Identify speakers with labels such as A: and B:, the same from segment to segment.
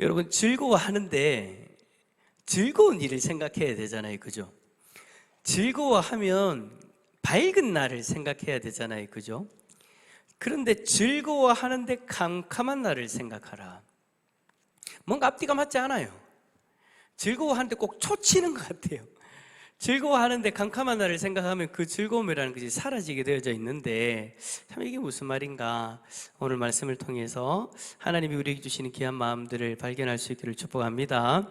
A: 여러분 즐거워하는데 즐거운 일을 생각해야 되잖아요, 그죠? 즐거워하면 밝은 날을 생각해야 되잖아요, 그죠? 그런데 즐거워하는데 캄캄한 날을 생각하라. 뭔가 앞뒤가 맞지 않아요. 즐거워하는데 꼭 초치는 것 같아요. 즐거워하는데 캄캄한 날을 생각하면 그 즐거움이라는 것이 사라지게 되어져 있는데, 참 이게 무슨 말인가, 오늘 말씀을 통해서 하나님이 우리에게 주시는 귀한 마음들을 발견할 수 있기를 축복합니다.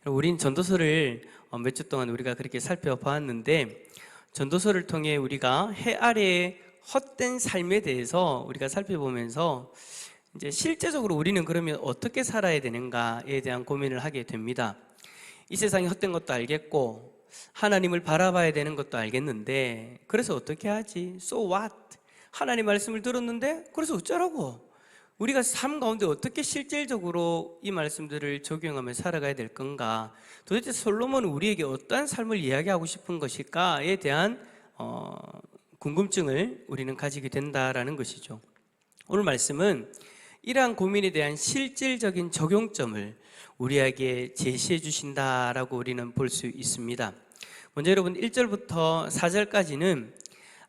A: 우린 전도서를 몇 주 동안 우리가 그렇게 살펴보았는데, 전도서를 통해 우리가 해 아래의 헛된 삶에 대해서 우리가 살펴보면서 이제 실제적으로 우리는 그러면 어떻게 살아야 되는가에 대한 고민을 하게 됩니다. 이 세상이 헛된 것도 알겠고 하나님을 바라봐야 되는 것도 알겠는데, 그래서 어떻게 하지? So what? 하나님 말씀을 들었는데 그래서 어쩌라고? 우리가 삶 가운데 어떻게 실질적으로 이 말씀들을 적용하며 살아가야 될 건가? 도대체 솔로몬은 우리에게 어떠한 삶을 이야기하고 싶은 것일까에 대한 궁금증을 우리는 가지게 된다라는 것이죠. 오늘 말씀은 이러한 고민에 대한 실질적인 적용점을 우리에게 제시해 주신다라고 우리는 볼 수 있습니다. 먼저 여러분 1절부터 4절까지는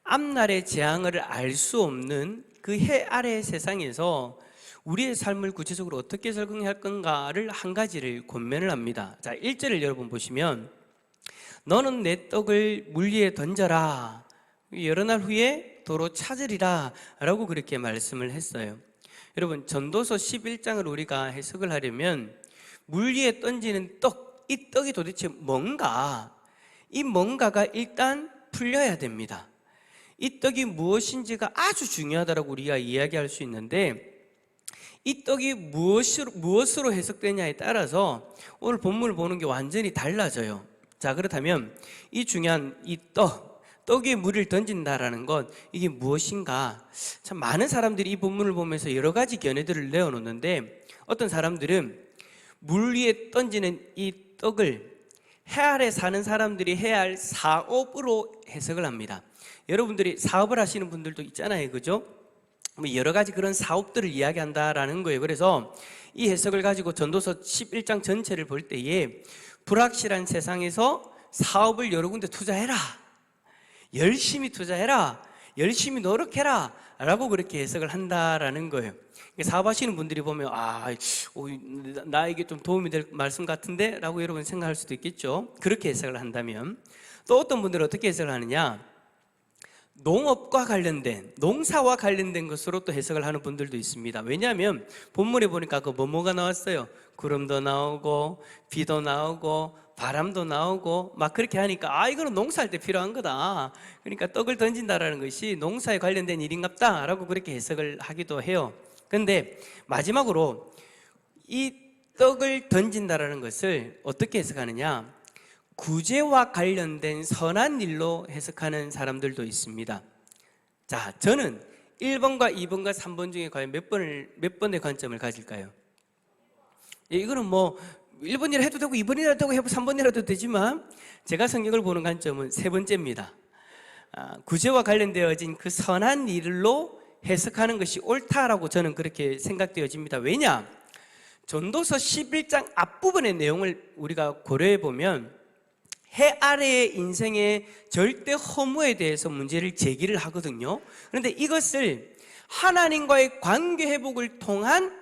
A: 앞날의 재앙을 알 수 없는 그 해 아래의 세상에서 우리의 삶을 구체적으로 어떻게 적용할 건가를 한 가지를 권면을 합니다. 자, 1절을 여러분 보시면, 너는 내 떡을 물 위에 던져라, 여러 날 후에 도로 찾으리라 라고 그렇게 말씀을 했어요. 여러분 전도서 11장을 우리가 해석을 하려면 물 위에 던지는 떡, 이 떡이 도대체 뭔가, 이 뭔가가 일단 풀려야 됩니다. 이 떡이 무엇인지가 아주 중요하다고 우리가 이야기할 수 있는데, 이 떡이 무엇으로 해석되냐에 따라서 오늘 본문을 보는 게 완전히 달라져요. 자, 그렇다면 이 중요한 이 떡에 물을 던진다라는 것, 이게 무엇인가? 참 많은 사람들이 이 본문을 보면서 여러 가지 견해들을 내어놓는데, 어떤 사람들은 물 위에 던지는 이 떡을 해 아래 사는 사람들이 해야 할 사업으로 해석을 합니다. 여러분들이 사업을 하시는 분들도 있잖아요, 그죠? 여러 가지 그런 사업들을 이야기한다라는 거예요. 그래서 이 해석을 가지고 전도서 11장 전체를 볼 때에 불확실한 세상에서 사업을 여러 군데 투자해라, 열심히 투자해라, 열심히 노력해라 라고 그렇게 해석을 한다라는 거예요. 사업하시는 분들이 보면 나에게 좀 도움이 될 말씀 같은데 라고 여러분 생각할 수도 있겠죠. 그렇게 해석을 한다면, 또 어떤 분들은 어떻게 해석을 하느냐, 농업과 관련된, 농사와 관련된 것으로 또 해석을 하는 분들도 있습니다. 왜냐하면 본문에 보니까 그 뭐가 나왔어요. 구름도 나오고 비도 나오고 바람도 나오고 막 그렇게 하니까 이거는 농사할 때 필요한 거다, 그러니까 떡을 던진다라는 것이 농사에 관련된 일인갑다 라고 그렇게 해석을 하기도 해요. 그런데 마지막으로 이 떡을 던진다라는 것을 어떻게 해석하느냐, 구제와 관련된 선한 일로 해석하는 사람들도 있습니다. 자, 저는 1번과 2번과 3번 중에 과연 몇 번의 관점을 가질까요? 이거는 뭐 1번이라 해도 되고 2번이라도 해도 3번이라도 되지만, 제가 성경을 보는 관점은 세 번째입니다. 구제와 관련되어진 그 선한 일로 해석하는 것이 옳다라고 저는 그렇게 생각되어집니다. 왜냐? 전도서 11장 앞부분의 내용을 우리가 고려해 보면 해 아래의 인생의 절대 허무에 대해서 문제를 제기를 하거든요. 그런데 이것을 하나님과의 관계 회복을 통한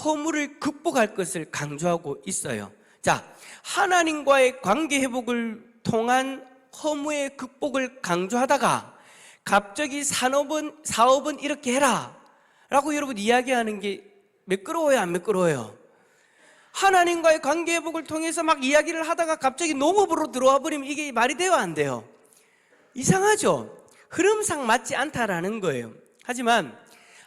A: 허무를 극복할 것을 강조하고 있어요. 자, 하나님과의 관계 회복을 통한 허무의 극복을 강조하다가 갑자기 사업은 이렇게 해라 라고 여러분 이야기하는 게 매끄러워요, 안 매끄러워요? 하나님과의 관계 회복을 통해서 막 이야기를 하다가 갑자기 농업으로 들어와 버리면 이게 말이 돼요, 안 돼요? 이상하죠? 흐름상 맞지 않다라는 거예요. 하지만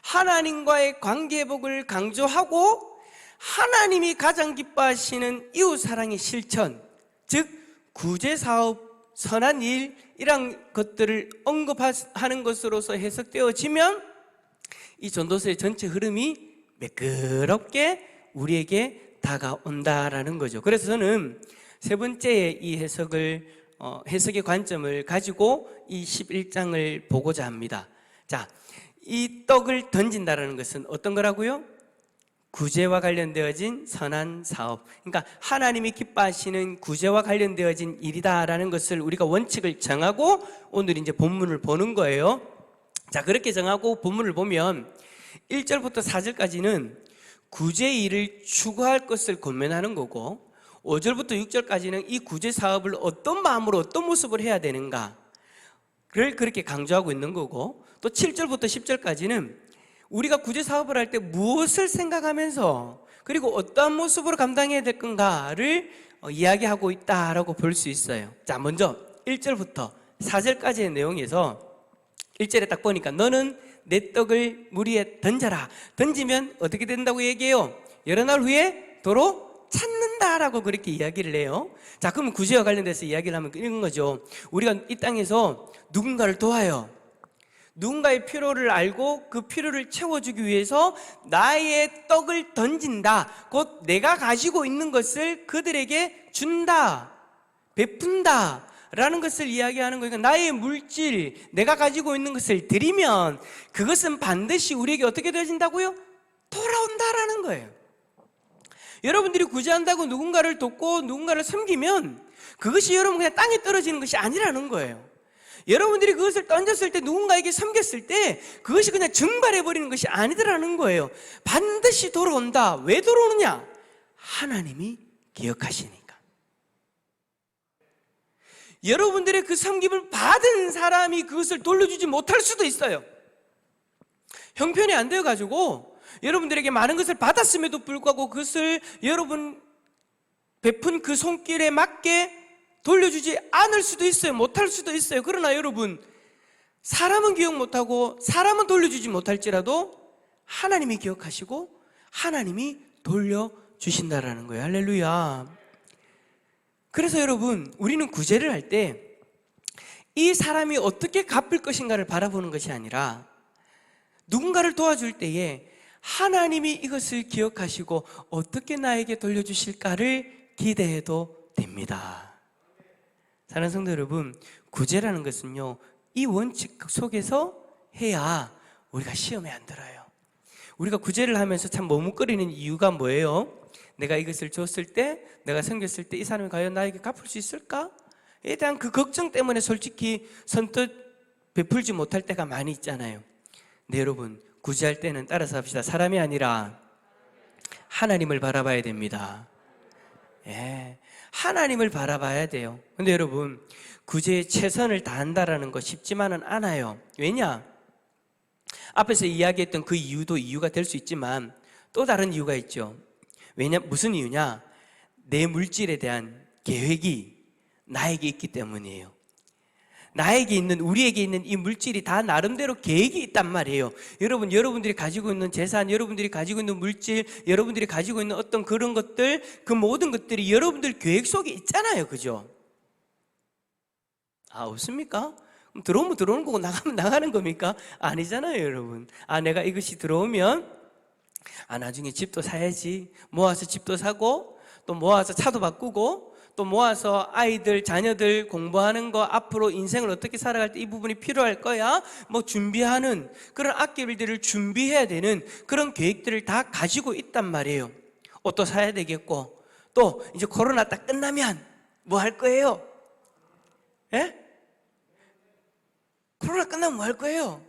A: 하나님과의 관계 회복을 강조하고 하나님이 가장 기뻐하시는 이웃사랑의 실천, 즉 구제사업, 선한 일, 이런 것들을 언급하는 것으로서 해석되어지면 이 전도서의 전체 흐름이 매끄럽게 우리에게 다가온다라는 거죠. 그래서 저는 세 번째의 이 해석의 관점을 가지고 이 11장을 보고자 합니다. 자, 이 떡을 던진다라는 것은 어떤 거라고요? 구제와 관련되어진 선한 사업, 그러니까 하나님이 기뻐하시는 구제와 관련되어진 일이다라는 것을 우리가 원칙을 정하고 오늘 이제 본문을 보는 거예요. 자, 그렇게 정하고 본문을 보면 1절부터 4절까지는 구제 일을 추구할 것을 권면하는 거고, 5절부터 6절까지는 이 구제 사업을 어떤 마음으로 어떤 모습을 해야 되는가를 그렇게 강조하고 있는 거고, 또 7절부터 10절까지는 우리가 구제 사업을 할 때 무엇을 생각하면서 그리고 어떠한 모습으로 감당해야 될 건가를 이야기하고 있다라고 볼 수 있어요. 자, 먼저 1절부터 4절까지의 내용에서 1절에 딱 보니까 너는 내 떡을 물 위에 던져라. 던지면 어떻게 된다고 얘기해요? 여러 날 후에 도로 찾는다라고 그렇게 이야기를 해요. 자, 그럼 구제와 관련돼서 이야기를 하면 이런 거죠. 우리가 이 땅에서 누군가를 도와요. 누군가의 필요를 알고 그 필요를 채워주기 위해서 나의 떡을 던진다. 곧 내가 가지고 있는 것을 그들에게 준다, 베푼다 라는 것을 이야기하는 거니까, 나의 물질, 내가 가지고 있는 것을 드리면 그것은 반드시 우리에게 어떻게 되어진다고요? 돌아온다라는 거예요. 여러분들이 구제한다고 누군가를 돕고 누군가를 섬기면 그것이 여러분 그냥 땅에 떨어지는 것이 아니라는 거예요. 여러분들이 그것을 던졌을 때, 누군가에게 섬겼을 때 그것이 그냥 증발해버리는 것이 아니더라는 거예요. 반드시 돌아온다. 왜 돌아오느냐? 하나님이 기억하시니까. 여러분들의 그 섬김을 받은 사람이 그것을 돌려주지 못할 수도 있어요. 형편이 안 되어가지고 여러분들에게 많은 것을 받았음에도 불구하고 그것을 여러분 베푼 그 손길에 맞게 돌려주지 않을 수도 있어요. 못할 수도 있어요. 그러나 여러분, 사람은 기억 못하고 사람은 돌려주지 못할지라도 하나님이 기억하시고 하나님이 돌려주신다라는 거예요. 할렐루야. 그래서 여러분, 우리는 구제를 할 때 이 사람이 어떻게 갚을 것인가를 바라보는 것이 아니라 누군가를 도와줄 때에 하나님이 이것을 기억하시고 어떻게 나에게 돌려주실까를 기대해도 됩니다. 사랑하는 성도 여러분, 구제라는 것은요, 이 원칙 속에서 해야 우리가 시험에 안 들어요. 우리가 구제를 하면서 참 머뭇거리는 이유가 뭐예요? 내가 이것을 줬을 때, 내가 섬겼을 때 이 사람이 과연 나에게 갚을 수 있을까? 에 대한 그 걱정 때문에 솔직히 선뜻 베풀지 못할 때가 많이 있잖아요. 네, 여러분, 구제할 때는 따라서 합시다. 사람이 아니라 하나님을 바라봐야 됩니다. 예, 하나님을 바라봐야 돼요. 근데 여러분, 구제에 최선을 다한다라는 거 쉽지만은 않아요. 왜냐? 앞에서 이야기했던 그 이유도 이유가 될 수 있지만 또 다른 이유가 있죠. 왜냐, 무슨 이유냐? 내 물질에 대한 계획이 나에게 있기 때문이에요. 나에게 있는, 우리에게 있는 이 물질이 다 나름대로 계획이 있단 말이에요. 여러분, 여러분들이 가지고 있는 재산, 여러분들이 가지고 있는 물질, 여러분들이 가지고 있는 어떤 그런 것들, 그 모든 것들이 여러분들 계획 속에 있잖아요. 그죠? 아, 없습니까? 그럼 들어오면 들어오는 거고 나가면 나가는 겁니까? 아니잖아요, 여러분. 아, 내가 이것이 들어오면 나중에 집도 사야지. 모아서 집도 사고, 또 모아서 차도 바꾸고, 또 모아서 아이들, 자녀들 공부하는 거, 앞으로 인생을 어떻게 살아갈 때 이 부분이 필요할 거야. 뭐 준비하는 그런 악기들을 준비해야 되는 그런 계획들을 다 가지고 있단 말이에요. 옷도 사야 되겠고, 또 이제 코로나 딱 끝나면 뭐 할 거예요? 예? 코로나 끝나면 뭐 할 거예요?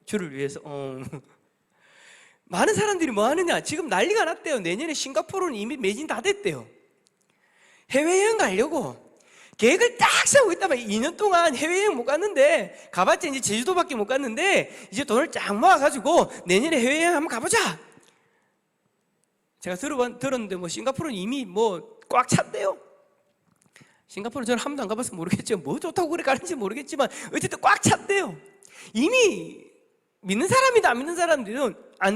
A: 주를 위해서. 많은 사람들이 뭐 하느냐? 지금 난리가 났대요. 내년에 싱가포르는 이미 매진 다 됐대요. 해외여행 가려고 계획을 딱 세우고 있단 말이에요. 2년 동안 해외여행 못 갔는데, 가봤자 이제 제주도밖에 못 갔는데, 이제 돈을 쫙 모아가지고 내년에 해외여행 한번 가보자. 제가 들었는데 뭐 싱가포르는 이미 뭐 꽉 찼대요. 싱가포르 저는 한 번도 안 가봐서 모르겠죠. 뭐 좋다고 그래 가는지 모르겠지만 어쨌든 꽉 찼대요. 이미 믿는 사람이든 안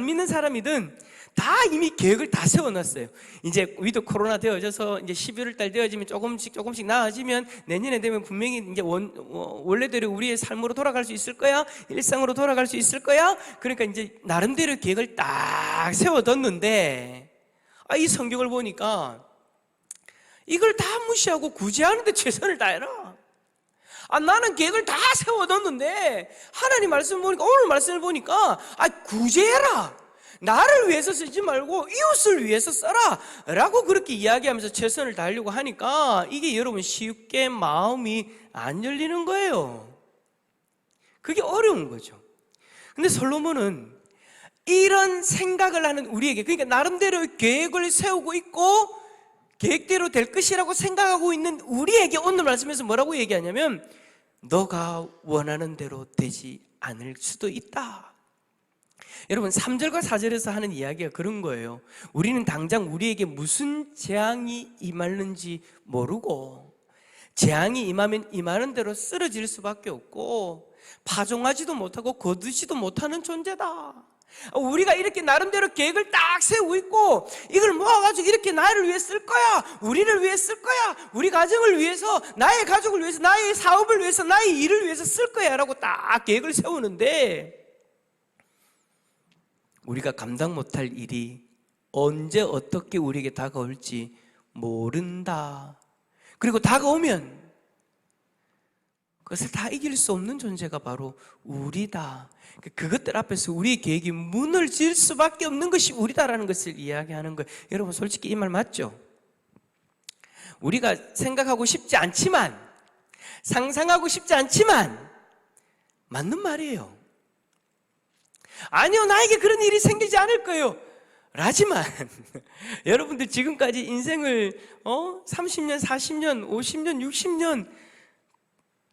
A: 믿는 사람이든 다 이미 계획을 다 세워놨어요. 이제 위드 코로나 되어져서 이제 11월 달 되어지면 조금씩 나아지면 내년에 되면 분명히 이제 원래대로 우리의 삶으로 돌아갈 수 있을 거야. 일상으로 돌아갈 수 있을 거야. 그러니까 이제 나름대로 계획을 딱 세워뒀는데, 이 성경을 보니까 이걸 다 무시하고 구제하는데 최선을 다해라. 나는 계획을 다 세워뒀는데 하나님 말씀 보니까, 오늘 말씀을 보니까 구제해라. 나를 위해서 쓰지 말고 이웃을 위해서 써라 라고 그렇게 이야기하면서 최선을 다하려고 하니까 이게 여러분 쉽게 마음이 안 열리는 거예요. 그게 어려운 거죠. 근데 솔로몬은 이런 생각을 하는 우리에게, 그러니까 나름대로 계획을 세우고 있고 계획대로 될 것이라고 생각하고 있는 우리에게 오늘 말씀에서 뭐라고 얘기하냐면, 너가 원하는 대로 되지 않을 수도 있다. 여러분 3절과 4절에서 하는 이야기가 그런 거예요. 우리는 당장 우리에게 무슨 재앙이 임하는지 모르고 재앙이 임하면 임하는 대로 쓰러질 수밖에 없고 파종하지도 못하고 거두지도 못하는 존재다. 우리가 이렇게 나름대로 계획을 딱 세우고 있고 이걸 모아가지고 이렇게 나를 위해 쓸 거야, 우리를 위해 쓸 거야, 우리 가정을 위해서, 나의 가족을 위해서, 나의 사업을 위해서, 나의 일을 위해서 쓸 거야 라고 딱 계획을 세우는데 우리가 감당 못할 일이 언제 어떻게 우리에게 다가올지 모른다. 그리고 다가오면 그것을 다 이길 수 없는 존재가 바로 우리다. 그것들 앞에서 우리의 계획이 무너질 수밖에 없는 것이 우리다라는 것을 이야기하는 거예요. 여러분 솔직히 이 말 맞죠? 우리가 생각하고 싶지 않지만, 상상하고 싶지 않지만 맞는 말이에요. 아니요, 나에게 그런 일이 생기지 않을 거예요 라지만 여러분들 지금까지 인생을 30년, 40년, 50년, 60년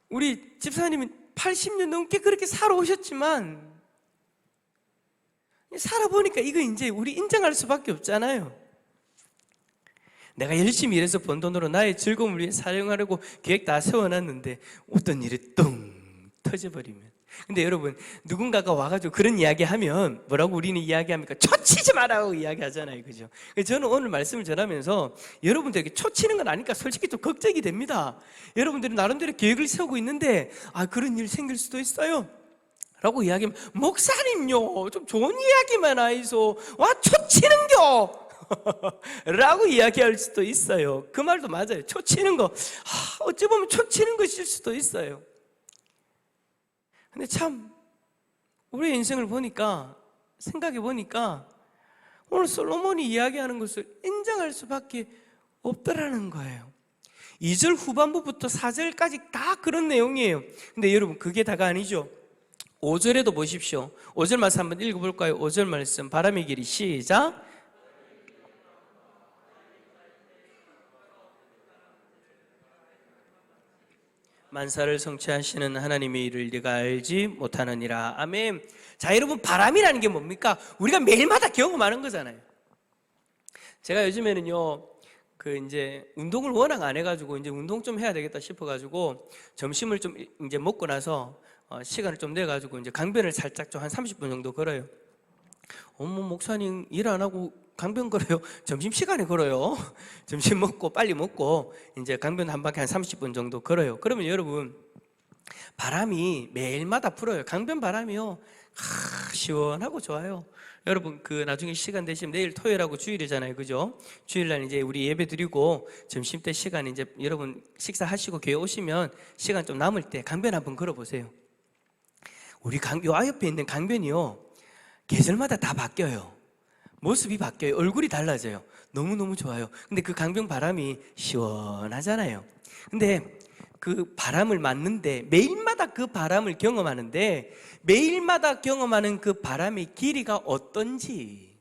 A: 우리 집사님은 80년 넘게 그렇게 살아오셨지만 살아보니까 이거 이제 우리 인정할 수밖에 없잖아요. 내가 열심히 일해서 번 돈으로 나의 즐거움을 위해 사용하려고 계획 다 세워놨는데 어떤 일이 뚱 터져버리면, 근데 여러분 누군가가 와가지고 그런 이야기하면 뭐라고 우리는 이야기합니까? 초치지 마라고 이야기하잖아요, 그죠? 저는 오늘 말씀을 전하면서 여러분들에게 초치는 건 아니까 솔직히 좀 걱정이 됩니다. 여러분들이 나름대로 계획을 세우고 있는데 그런 일 생길 수도 있어요 라고 이야기하면, 목사님요 좀 좋은 이야기만 하이소, 와 초치는겨 라고 이야기할 수도 있어요. 그 말도 맞아요. 초치는 거 어찌 보면 초치는 것일 수도 있어요. 근데 참 우리의 인생을 보니까, 생각해 보니까 오늘 솔로몬이 이야기하는 것을 인정할 수밖에 없더라는 거예요. 2절 후반부부터 4절까지 다 그런 내용이에요. 근데 여러분 그게 다가 아니죠. 5절에도 보십시오. 5절 말씀 한번 읽어볼까요? 5절 말씀 바람의 길이 시작. 만사를 성취하시는 하나님의 일을 네가 알지 못하느니라. 아멘. 자, 여러분 바람이라는 게 뭡니까? 우리가 매일마다 경험하는 거잖아요. 제가 요즘에는요 이제 운동을 워낙 안 해가지고 이제 운동 좀 해야 되겠다 싶어가지고 점심을 좀 이제 먹고 나서 시간을 좀 내가지고 이제 강변을 살짝 좀 한 30분 정도 걸어요. 어머 목사님 일 안 하고 강변 걸어요? 점심시간에 걸어요. 점심 먹고 빨리 먹고 이제 강변 한 바퀴 한 30분 정도 걸어요. 그러면 여러분 바람이 매일마다 불어요. 강변 바람이요 시원하고 좋아요. 여러분 나중에 시간 되시면 내일 토요일하고 주일이잖아요, 그죠? 주일날 이제 우리 예배 드리고 점심 때 시간 이제 여러분 식사하시고 교회 오시면 시간 좀 남을 때 강변 한번 걸어보세요. 우리 요 앞에 있는 강변이요 계절마다 다 바뀌어요. 모습이 바뀌어요. 얼굴이 달라져요. 너무너무 좋아요. 근데 그 강변 바람이 시원하잖아요. 근데 그 바람을 맞는데 매일마다 그 바람을 경험하는데 매일마다 경험하는 그 바람의 길이가 어떤지,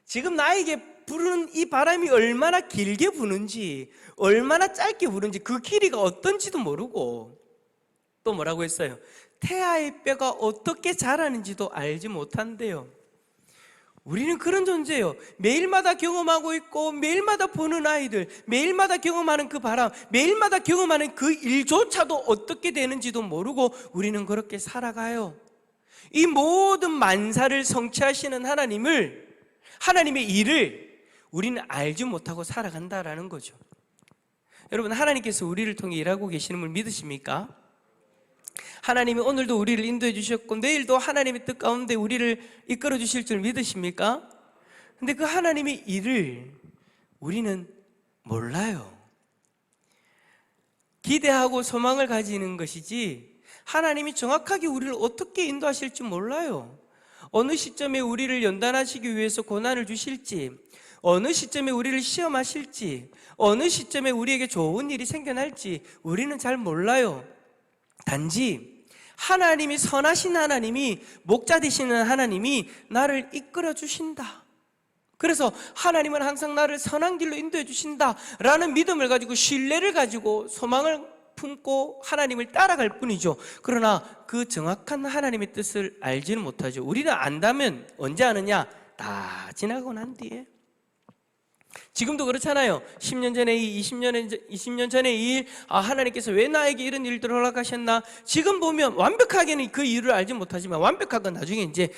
A: 지금 나에게 부르는 이 바람이 얼마나 길게 부는지 얼마나 짧게 부는지 그 길이가 어떤지도 모르고, 또 뭐라고 했어요? 태아의 뼈가 어떻게 자라는지도 알지 못한대요. 우리는 그런 존재예요. 매일마다 경험하고 있고 매일마다 보는 아이들, 매일마다 경험하는 그 바람, 매일마다 경험하는 그 일조차도 어떻게 되는지도 모르고 우리는 그렇게 살아가요. 이 모든 만사를 성취하시는 하나님의 일을 우리는 알지 못하고 살아간다라는 거죠. 여러분 하나님께서 우리를 통해 일하고 계시는 걸 믿으십니까? 하나님이 오늘도 우리를 인도해 주셨고 내일도 하나님의 뜻 가운데 우리를 이끌어 주실 줄 믿으십니까? 근데 그 하나님의 일을 우리는 몰라요. 기대하고 소망을 가지는 것이지 하나님이 정확하게 우리를 어떻게 인도하실지 몰라요. 어느 시점에 우리를 연단하시기 위해서 고난을 주실지, 어느 시점에 우리를 시험하실지, 어느 시점에 우리에게 좋은 일이 생겨날지 우리는 잘 몰라요. 단지 하나님이, 선하신 하나님이, 목자 되시는 하나님이 나를 이끌어 주신다. 그래서 하나님은 항상 나를 선한 길로 인도해 주신다라는 믿음을 가지고, 신뢰를 가지고 소망을 품고 하나님을 따라갈 뿐이죠. 그러나 그 정확한 하나님의 뜻을 알지는 못하죠. 우리는 안다면 언제 아느냐? 다 지나고 난 뒤에. 지금도 그렇잖아요. 10년 전에 이 20년 전에 이 일, 하나님께서 왜 나에게 이런 일들을 허락하셨나? 지금 보면 완벽하게는 그 이유를 알지 못하지만, 완벽한 건 나중에 이제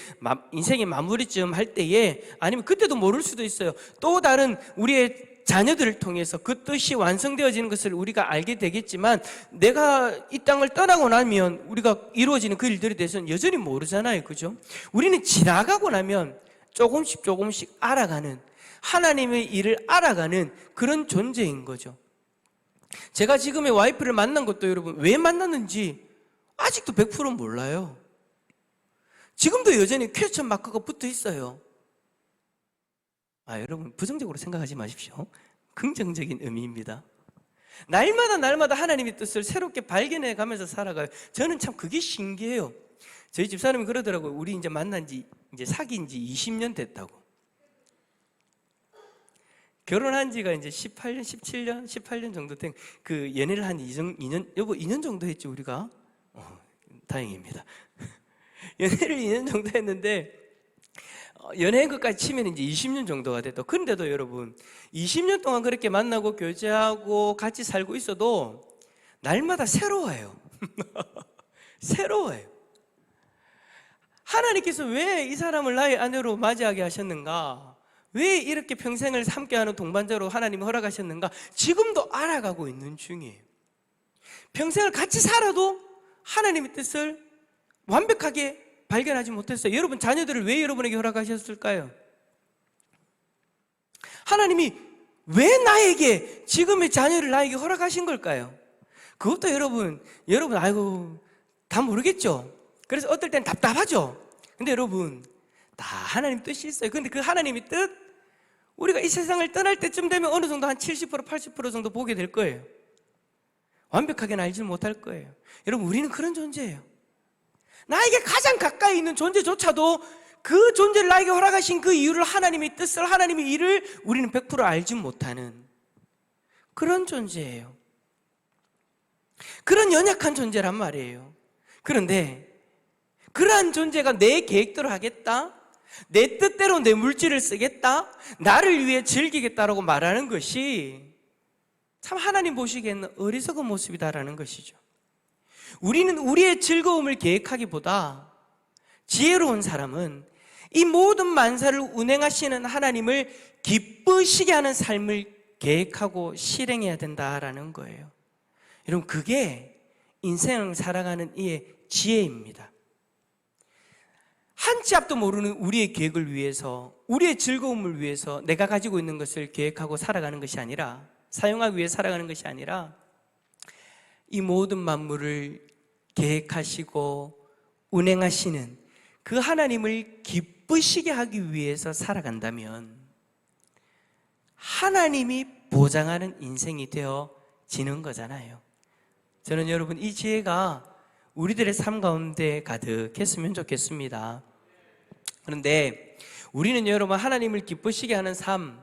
A: 인생의 마무리쯤 할 때에, 아니면 그때도 모를 수도 있어요. 또 다른 우리의 자녀들을 통해서 그 뜻이 완성되어지는 것을 우리가 알게 되겠지만, 내가 이 땅을 떠나고 나면 우리가 이루어지는 그 일들에 대해서는 여전히 모르잖아요. 그죠? 우리는 지나가고 나면 조금씩 알아가는, 하나님의 일을 알아가는 그런 존재인 거죠. 제가 지금의 와이프를 만난 것도 여러분, 왜 만났는지 아직도 100% 몰라요. 지금도 여전히 퀘스천 마크가 붙어 있어요. 여러분, 부정적으로 생각하지 마십시오. 긍정적인 의미입니다. 날마다 하나님의 뜻을 새롭게 발견해 가면서 살아가요. 저는 참 그게 신기해요. 저희 집사람이 그러더라고요. 우리 이제 만난 지, 이제 사귄 지 20년 됐다고. 결혼한 지가 이제 18년 정도 된, 그 연애를 한 2년 정도 했죠, 우리가. 다행입니다. 연애를 2년 정도 했는데, 연애한 것까지 치면 이제 20년 정도가 됐다. 그런데도 여러분, 20년 동안 그렇게 만나고 교제하고 같이 살고 있어도 날마다 새로워요. 새로워요. 하나님께서 왜 이 사람을 나의 아내로 맞이하게 하셨는가? 왜 이렇게 평생을 함께하는 동반자로 하나님이 허락하셨는가? 지금도 알아가고 있는 중이에요. 평생을 같이 살아도 하나님의 뜻을 완벽하게 발견하지 못했어요. 여러분, 자녀들을 왜 여러분에게 허락하셨을까요? 하나님이 왜 나에게, 지금의 자녀를 나에게 허락하신 걸까요? 그것도 여러분 아이고 다 모르겠죠. 그래서 어떨 땐 답답하죠. 근데 여러분, 다 하나님 뜻이 있어요. 근데 그 하나님의 뜻, 우리가 이 세상을 떠날 때쯤 되면 어느 정도 한 70%, 80% 정도 보게 될 거예요. 완벽하게는 알지 못할 거예요. 여러분, 우리는 그런 존재예요. 나에게 가장 가까이 있는 존재조차도 그 존재를 나에게 허락하신 그 이유를, 하나님의 뜻을, 하나님의 일을 우리는 100% 알지 못하는 그런 존재예요. 그런 연약한 존재란 말이에요. 그런데 그러한 존재가 내 계획대로 하겠다, 내 뜻대로 내 물질을 쓰겠다, 나를 위해 즐기겠다라고 말하는 것이 참 하나님 보시기에는 어리석은 모습이다라는 것이죠. 우리는 우리의 즐거움을 계획하기보다 지혜로운 사람은 이 모든 만사를 운행하시는 하나님을 기쁘시게 하는 삶을 계획하고 실행해야 된다라는 거예요. 여러분, 그게 인생을 살아가는 이의 지혜입니다. 한 치 앞도 모르는 우리의 계획을 위해서, 우리의 즐거움을 위해서 내가 가지고 있는 것을 계획하고 살아가는 것이 아니라, 사용하기 위해 살아가는 것이 아니라, 이 모든 만물을 계획하시고 운행하시는 그 하나님을 기쁘시게 하기 위해서 살아간다면 하나님이 보장하는 인생이 되어지는 거잖아요. 저는 여러분, 이 지혜가 우리들의 삶 가운데 가득했으면 좋겠습니다. 그런데 우리는 여러분, 하나님을 기쁘시게 하는 삶,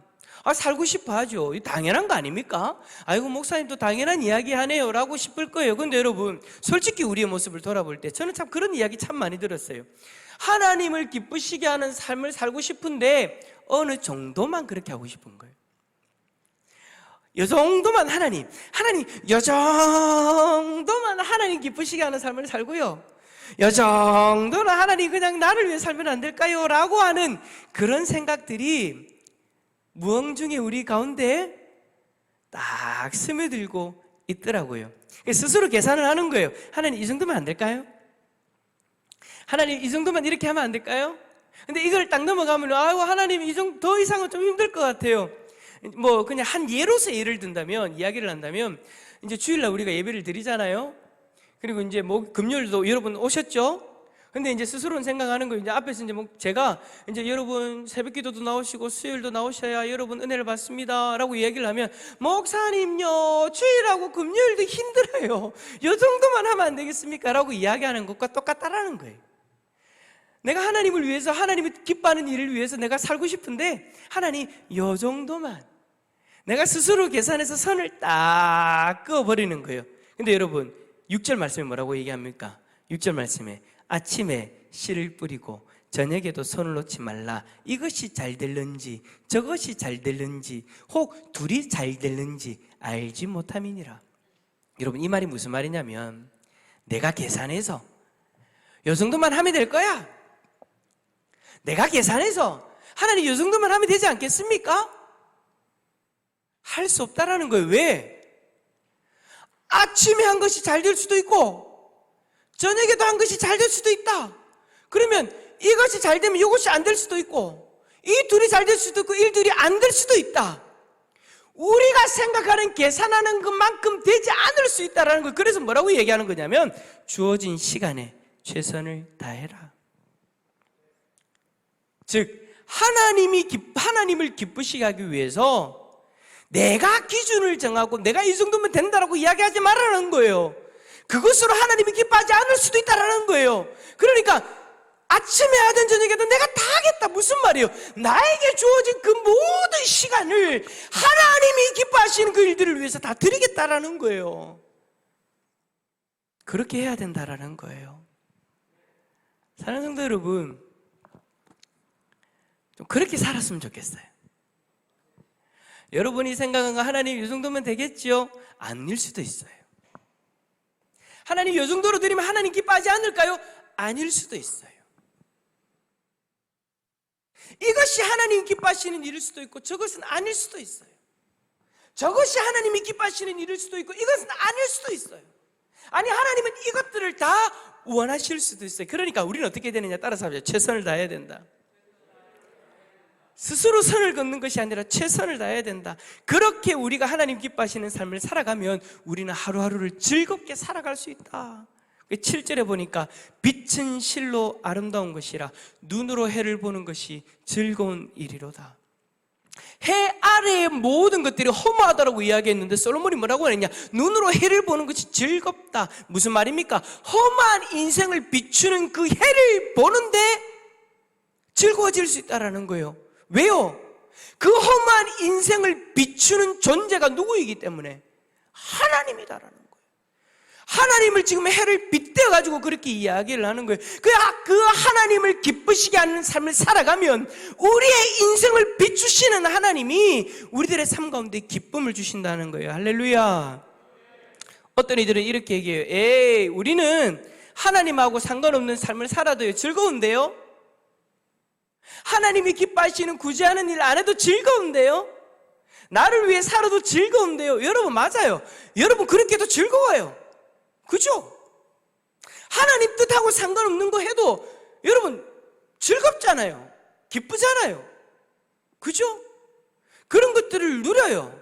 A: 살고 싶어 하죠. 당연한 거 아닙니까? 아이고, 목사님도 당연한 이야기 하네요 라고 싶을 거예요. 근데 여러분, 솔직히 우리의 모습을 돌아볼 때 저는 참 그런 이야기 참 많이 들었어요. 하나님을 기쁘시게 하는 삶을 살고 싶은데 어느 정도만 그렇게 하고 싶은 거예요. 요 정도만 요 정도만 하나님 기쁘시게 하는 삶을 살고요, 요 정도는 하나님 그냥 나를 위해 살면 안 될까요? 라고 하는 그런 생각들이 무언중에 우리 가운데 딱 스며들고 있더라고요. 스스로 계산을 하는 거예요. 하나님, 이 정도면 안 될까요? 하나님, 이 정도만 이렇게 하면 안 될까요? 근데 이걸 딱 넘어가면, 아이고, 하나님, 이 정도 더 이상은 좀 힘들 것 같아요. 뭐 그냥 한 예로서 예를 든다면, 이야기를 한다면, 이제 주일날 우리가 예배를 드리잖아요. 그리고 이제 뭐 금요일도 여러분 오셨죠? 근데 이제 스스로는 생각하는 거예요. 이제 앞에서 이제 뭐 제가 이제 여러분 새벽 기도도 나오시고 수요일도 나오셔야 여러분 은혜를 받습니다 라고 얘기를 하면, 목사님요, 주일하고 금요일도 힘들어요. 요 정도만 하면 안 되겠습니까? 라고 이야기하는 것과 똑같다라는 거예요. 내가 하나님을 위해서, 하나님이 기뻐하는 일을 위해서 내가 살고 싶은데, 하나님 요 정도만, 내가 스스로 계산해서 선을 딱 그어버리는 거예요. 근데 여러분 6절 말씀에 뭐라고 얘기합니까? 6절 말씀에 아침에 씨를 뿌리고 저녁에도 손을 놓지 말라. 이것이 잘 될는지 저것이 잘 될는지 혹 둘이 잘 될는지 알지 못함이니라. 여러분 이 말이 무슨 말이냐면, 내가 계산해서 요 정도만 하면 될 거야. 내가 계산해서 하나님 요 정도만 하면 되지 않겠습니까? 할 수 없다라는 거예요. 왜? 아침에 한 것이 잘 될 수도 있고 저녁에도 한 것이 잘 될 수도 있다. 그러면 이것이 잘 되면 이것이 안 될 수도 있고, 이 둘이 잘 될 수도 있고 이 둘이 안 될 수도 있다. 우리가 생각하는, 계산하는 것만큼 되지 않을 수 있다는 거예요. 그래서 뭐라고 얘기하는 거냐면, 주어진 시간에 최선을 다해라. 즉 하나님을 기쁘시게 하기 위해서 내가 기준을 정하고 내가 이 정도면 된다라고 이야기하지 말라는 거예요. 그것으로 하나님이 기뻐하지 않을 수도 있다라는 거예요. 그러니까 아침에 하든 저녁에든 내가 다 하겠다, 무슨 말이에요? 나에게 주어진 그 모든 시간을 하나님이 기뻐하시는 그 일들을 위해서 다 드리겠다라는 거예요. 그렇게 해야 된다라는 거예요. 사랑하는 성도 여러분, 좀 그렇게 살았으면 좋겠어요. 여러분이 생각한 거 하나님 이 정도면 되겠지요? 아닐 수도 있어요. 하나님 이 정도로 드리면 하나님 기뻐하지 않을까요? 아닐 수도 있어요. 이것이 하나님 기뻐하시는 일일 수도 있고 저것은 아닐 수도 있어요. 저것이 하나님이 기뻐하시는 일일 수도 있고 이것은 아닐 수도 있어요. 아니, 하나님은 이것들을 다 원하실 수도 있어요. 그러니까 우리는 어떻게 되느냐 따라서 합시다. 최선을 다해야 된다. 스스로 선을 긋는 것이 아니라 최선을 다해야 된다. 그렇게 우리가 하나님 기뻐하시는 삶을 살아가면 우리는 하루하루를 즐겁게 살아갈 수 있다. 7절에 보니까 빛은 실로 아름다운 것이라 눈으로 해를 보는 것이 즐거운 일이로다. 해 아래의 모든 것들이 허무하다라고 이야기했는데 솔로몬이 뭐라고 했냐? 눈으로 해를 보는 것이 즐겁다. 무슨 말입니까? 험한 인생을 비추는 그 해를 보는데 즐거워질 수 있다는 거예요. 왜요? 그 험한 인생을 비추는 존재가 누구이기 때문에? 하나님이다라는 거예요. 하나님을 지금 해를 빗대어가지고 그렇게 이야기를 하는 거예요. 그 하나님을 기쁘시게 하는 삶을 살아가면 우리의 인생을 비추시는 하나님이 우리들의 삶 가운데 기쁨을 주신다는 거예요. 할렐루야. 어떤 이들은 이렇게 얘기해요. 에이, 우리는 하나님하고 상관없는 삶을 살아도요 즐거운데요? 하나님이 기뻐하시는 구제하는 일 안 해도 즐거운데요? 나를 위해 살아도 즐거운데요? 여러분, 맞아요. 여러분, 그렇게도 즐거워요. 그죠? 하나님 뜻하고 상관없는 거 해도 여러분 즐겁잖아요. 기쁘잖아요. 그죠? 그런 것들을 누려요.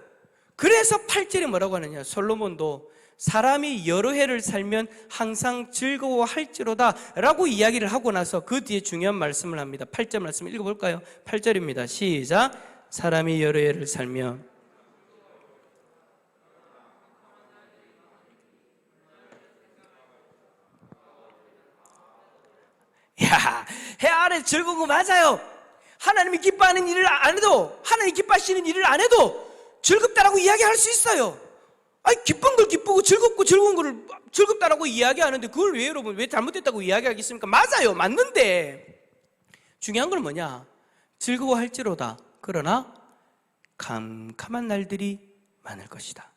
A: 그래서 8절에 뭐라고 하느냐? 솔로몬도 사람이 여러 해를 살면 항상 즐거워할지로다 라고 이야기를 하고 나서 그 뒤에 중요한 말씀을 합니다. 8절 말씀 읽어볼까요? 8절입니다. 시작. 사람이 여러 해를 살면 야, 해 아래 즐거운 거 맞아요. 하나님이 기뻐하는 일을 안 해도, 하나님 기뻐하시는 일을 안 해도 즐겁다라고 이야기할 수 있어요. 아니, 기쁜 걸 기쁘고 즐겁고 즐거운 걸 즐겁다라고 이야기하는데 그걸 왜 여러분 왜 잘못됐다고 이야기하겠습니까? 맞아요. 맞는데 중요한 건 뭐냐? 즐거워할지로다. 그러나 캄캄한 날들이 많을 것이다.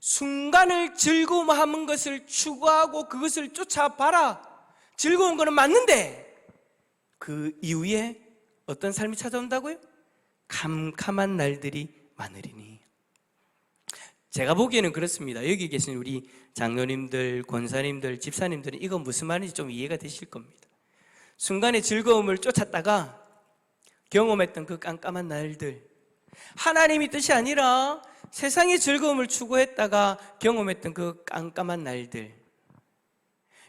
A: 순간을 즐거워하는 것을 추구하고 그것을 쫓아봐라. 즐거운 거는 맞는데 그 이후에 어떤 삶이 찾아온다고요? 캄캄한 날들이 많으리니. 제가 보기에는 그렇습니다. 여기 계신 우리 장로님들, 권사님들, 집사님들은 이건 무슨 말인지 좀 이해가 되실 겁니다. 순간의 즐거움을 쫓았다가 경험했던 그 깜깜한 날들, 하나님의 뜻이 아니라 세상의 즐거움을 추구했다가 경험했던 그 깜깜한 날들,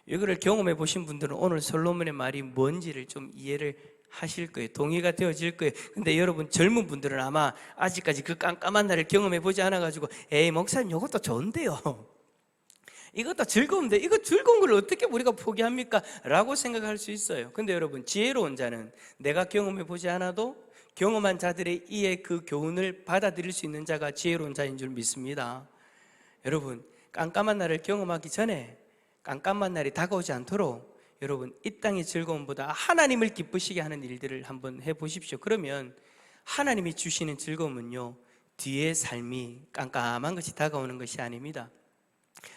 A: 이거를 경험해 보신 분들은 오늘 솔로몬의 말이 뭔지를 좀 이해를 하실 거예요. 동의가 되어질 거예요. 근데 여러분 젊은 분들은 아마 아직까지 그 깜깜한 날을 경험해 보지 않아가지고 에이 목사님 이것도 좋은데요, 이것도 즐거운데 이거 즐거운 걸 어떻게 우리가 포기합니까? 라고 생각할 수 있어요. 근데 여러분, 지혜로운 자는 내가 경험해 보지 않아도 경험한 자들의 이에 그 교훈을 받아들일 수 있는 자가 지혜로운 자인 줄 믿습니다. 여러분, 깜깜한 날을 경험하기 전에 깜깜한 날이 다가오지 않도록 여러분, 이 땅의 즐거움보다 하나님을 기쁘시게 하는 일들을 한번 해보십시오. 그러면 하나님이 주시는 즐거움은요, 뒤의 삶이 깜깜한 것이 다가오는 것이 아닙니다.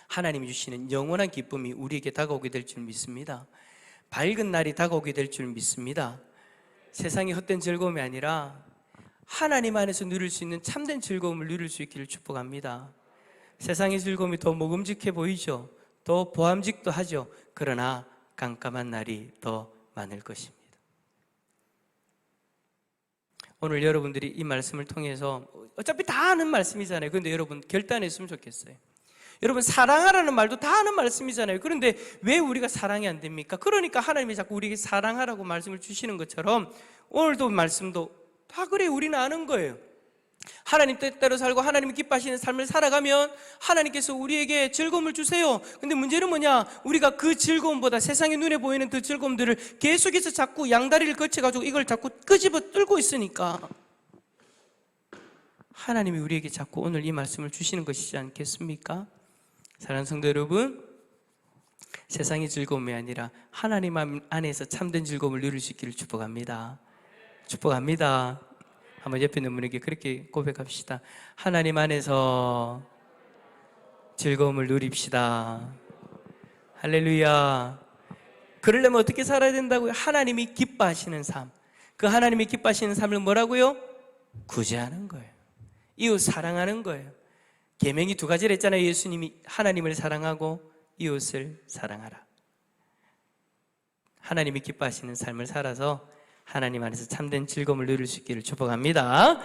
A: 하나님이 주시는 영원한 기쁨이 우리에게 다가오게 될 줄 믿습니다. 밝은 날이 다가오게 될 줄 믿습니다. 세상의 헛된 즐거움이 아니라 하나님 안에서 누릴 수 있는 참된 즐거움을 누릴 수 있기를 축복합니다. 세상의 즐거움이 더 먹음직해 보이죠. 더 보암직도 하죠. 그러나 깜깜한 날이 더 많을 것입니다. 오늘 여러분들이 이 말씀을 통해서 어차피 다 아는 말씀이잖아요. 그런데 여러분 결단했으면 좋겠어요. 여러분, 사랑하라는 말도 다 아는 말씀이잖아요. 그런데 왜 우리가 사랑이 안 됩니까? 그러니까 하나님이 자꾸 우리에게 사랑하라고 말씀을 주시는 것처럼 오늘도 말씀도 다 그래, 우리는 아는 거예요. 하나님 뜻대로 살고 하나님이 기뻐하시는 삶을 살아가면 하나님께서 우리에게 즐거움을 주세요. 근데 문제는 뭐냐? 우리가 그 즐거움보다 세상의 눈에 보이는 그 즐거움들을 계속해서 자꾸 양다리를 거쳐가지고 이걸 자꾸 끄집어 뚫고 있으니까 하나님이 우리에게 자꾸 오늘 이 말씀을 주시는 것이지 않겠습니까? 사랑하는 성도 여러분, 세상의 즐거움이 아니라 하나님 안에서 참된 즐거움을 누릴 수 있기를 축복합니다. 축복합니다. 한번 옆에 있는 분에게 그렇게 고백합시다. 하나님 안에서 즐거움을 누립시다. 할렐루야. 그러려면 어떻게 살아야 된다고요? 하나님이 기뻐하시는 삶. 그 하나님이 기뻐하시는 삶을 뭐라고요? 구제하는 거예요. 이웃 사랑하는 거예요. 계명이 두 가지를 했잖아요. 예수님이 하나님을 사랑하고 이웃을 사랑하라. 하나님이 기뻐하시는 삶을 살아서 하나님 안에서 참된 즐거움을 누릴 수 있기를 축복합니다.